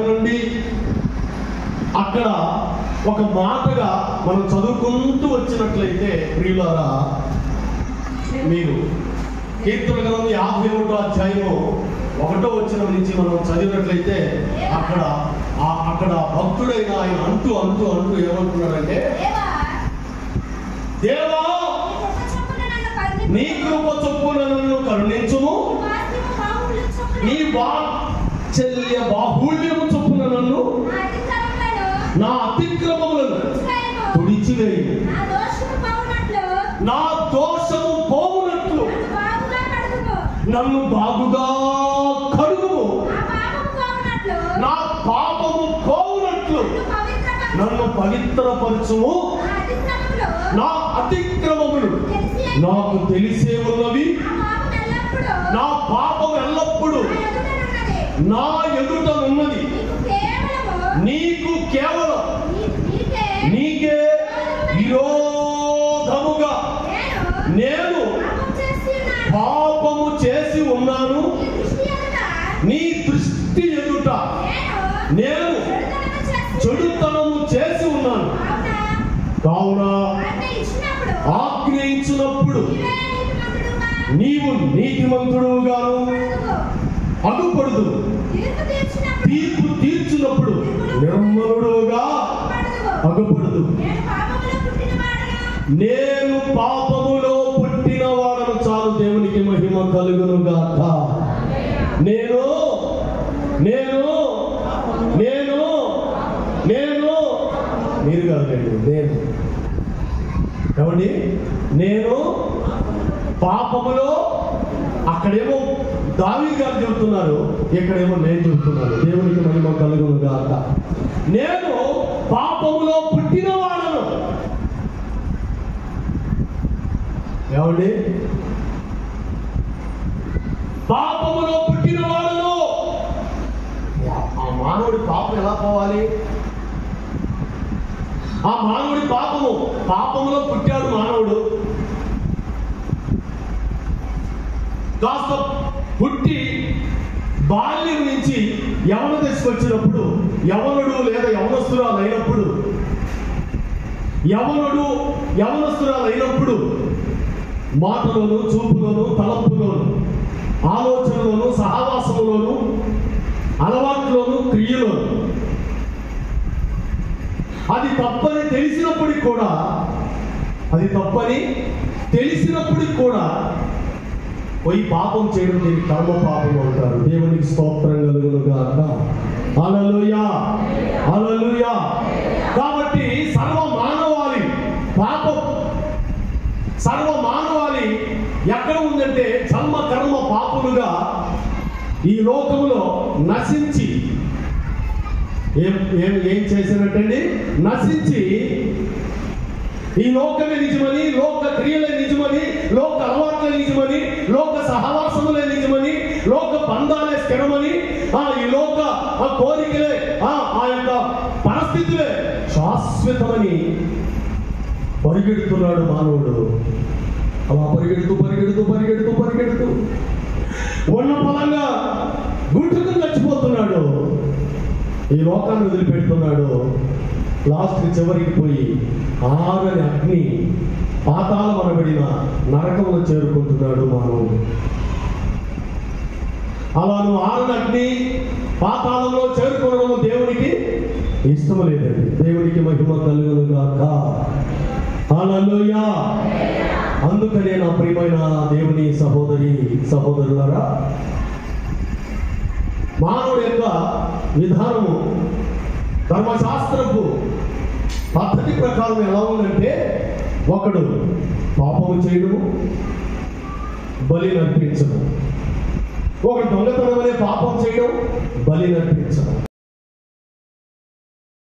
నుండి అక్కడ ఒక మాటగా మనం చదువుకుంటూ వచ్చినట్లయితే ప్రియులారా, మీరు కీర్తన గ్రంథం 51వ అధ్యాయము 1వ వచనం నుంచి మనం చదివినట్లయితే అక్కడ భక్తుడైన ఆయన అంటూ ఏమంటున్నాడంటే, దేవా నీ కృప చొప్పున నన్ను కరుణించుము, నీ వాత్సల్య బాహుళ్యము చొప్పున నన్ను నా అతిక్రమములను తుడిచివేయి, నా దోషము పోవునట్లు నన్ను బాగుగా కడుగుము, నా పాపము పోవునట్లు నన్ను పవిత్రపరచుము, నా అతిక్రమములు నాకు తెలిసే ఉన్నవి, నా పాపం ఎల్లప్పుడూ నా ఎదుట ఉన్నది, నీకు కేవలం నీకే విరోధముగా నేను పాపము చేసి ఉన్నాను, నీ దృష్టి ఎదుట నేను చెడుతనము చేసి ఉన్నాను, కావున ఆజ్ఞయించినప్పుడు నీవు నీతిమంతుడుగాను అగుపడదు, తీర్పు తీర్చినప్పుడు నిర్మలుడుగా అగుపడదు. నేను పాపములో పుట్టిన వాడను, చాలు, దేవునికి మహిమ కలుగును గాక. నేను నేను నేను నేను మీరు కాదండి, నేను ఏమండి, నేను పాపములో, అక్కడేమో దావీదు గారు చెబుతున్నారు, ఇక్కడేమో నేను చెబుతున్నాను. దేవునికి మహిమ కలుగును గాక. నేను పాపములో పుట్టిన వాడను. ఏమండి, పాపములో పుట్టిన వాడను. ఆ మానవుడి పాపం ఎలా పోవాలి? ఆ మానవుడి పాపములో పుట్టాడు మానవుడు. కాస్త పుట్టి బాల్యం నుంచి యవన దశకొచ్చినప్పుడు, యవనుడు లేదా యవనస్తురాలు అయినప్పుడు మాటలోను, చూపులోను, తలంపులోను, ఆలోచనలోను, సహవాసంలోను, అలవాట్లోను, క్రియలోను అది తప్పని తెలిసినప్పటికి కూడా పోయి పాపం చేయడం, దీనికి కర్మ పాపం అంటారు. దేవునికి స్తోత్రం కలుగును గాక. హల్లెలూయా, హల్లెలూయా. కాబట్టి సర్వ మానవాళి ఎక్కడ ఉందంటే, జన్మ కర్మ పాపులుగా ఈ లోకములో నశించి ఏం చేసినట్టండి, నశించి ఈ లోకమే నిజమని, లోక క్రియలే నిజమని, లోక అలవాట్లే నిజమని, లోక సహవాసములే నిజమని, లోక బంధాలే స్థిరమని, ఈ లోక కోరికలే, ఆ యొక్క పరిస్థితులే శాశ్వతమని పరిగెడుతున్నాడు మానవుడు. అలా పరిగెడుతూ ఉన్న ఫలంగా గుట్టుకు చచ్చిపోతున్నాడు. ఈ లోకాన్ని వదిలిపెడుతున్నాడు. లాస్ట్కి చివరికి పోయి ఆరని అగ్ని, పాతాళం అనబడిన నరకంలో చేరుకుంటున్నాడు మానవుడు. అలా నువ్వు ఆరని అగ్ని, పాతాళంలో చేరుకోవడం దేవునికి ఇష్టం లేదండి. దేవునికి మహిమ కలుగును గాక. హల్లెలూయా. అందుకనే నా ప్రియమైన దేవుని సహోదరులారా, మానవుడి యొక్క విధానము ధర్మశాస్త్రపు పద్ధతి ప్రకారం ఎలా ఉందంటే, ఒకడు పాపము చేయడము, బలి నర్పించడం, ఒకడు దొంగతనం అనే పాపం చేయడం, బలి నర్పించడం,